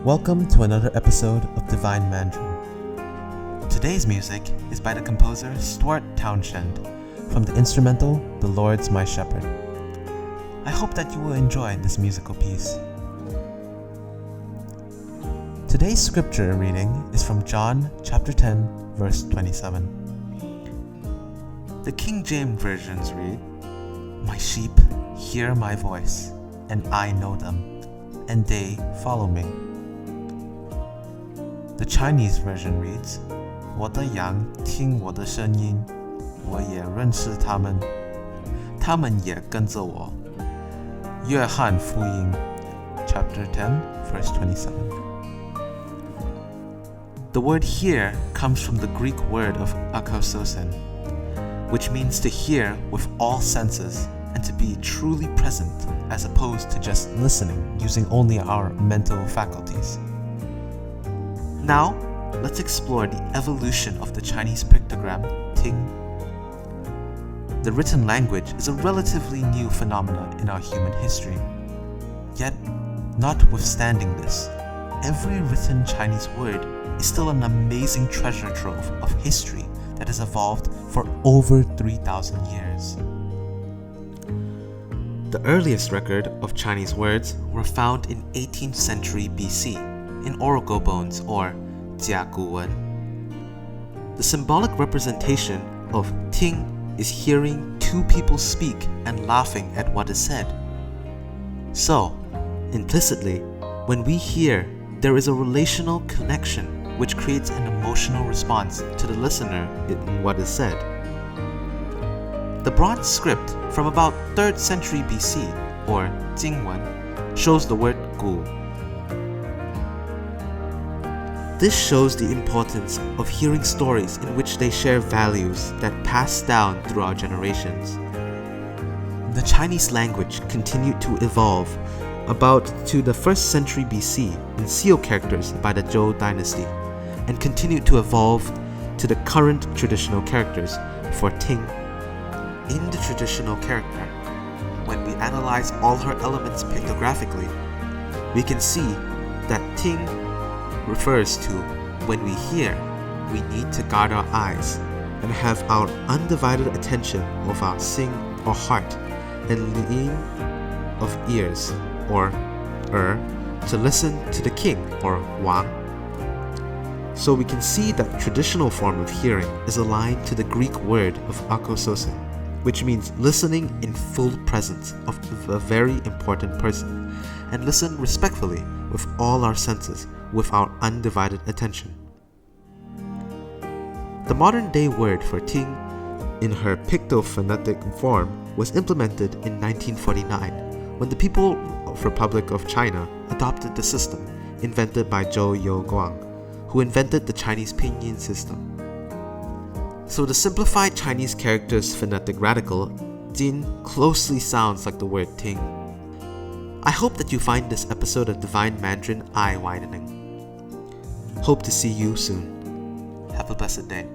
Welcome to another episode of Divine Mandarin. Today's music is by the composer Stuart Townshend from the instrumental The Lord's My Shepherd. I hope that you will enjoy this musical piece. Today's scripture reading is from John chapter 10, verse 27. The King James versions read, "My sheep hear my voice, and I know them, and they follow me." The Chinese version reads, 我的羊听我的声音，我也认识他们，他们也跟着我。约翰福音 chapter 10, verse 27. The word hear comes from the Greek word of akasosin, which means to hear with all senses and to be truly present as opposed to just listening using only our mental faculties. Now, let's explore the evolution of the Chinese pictogram Ting. The written language is a relatively new phenomenon in our human history. Yet, notwithstanding this, every written Chinese word is still an amazing treasure trove of history that has evolved for over 3,000 years. The earliest record of Chinese words were found in 18th century BC in oracle bones or jiaguwen. The symbolic representation of ting is hearing two people speak and laughing at what is said. So, implicitly, when we hear, there is a relational connection which creates an emotional response to the listener in what is said. The bronze script from about 3rd century BC, or Jingwen, shows the word gu. This shows the importance of hearing stories in which they share values that pass down through our generations. The Chinese language continued to evolve about to the 1st century BC in seal characters by the Zhou dynasty, and continued to evolve to the current traditional characters for Ting. In the traditional character, when we analyze all her elements pictographically, we can see that Ting refers to when we hear, we need to guard our eyes and have our undivided attention of our sing or heart and lean of ears or to listen to the king or wang. So we can see that traditional form of hearing is aligned to the Greek word of akososin, which means listening in full presence of a very important person, and listen respectfully with all our senses, with our undivided attention. The modern day word for ting in her pictophonetic form was implemented in 1949 when the People's Republic of China adopted the system invented by Zhou Youguang, who invented the Chinese pinyin system. So the simplified Chinese character's phonetic radical, jin, closely sounds like the word ting. I hope that you find this episode of Divine Mandarin eye-widening. Hope to see you soon. Have a blessed day.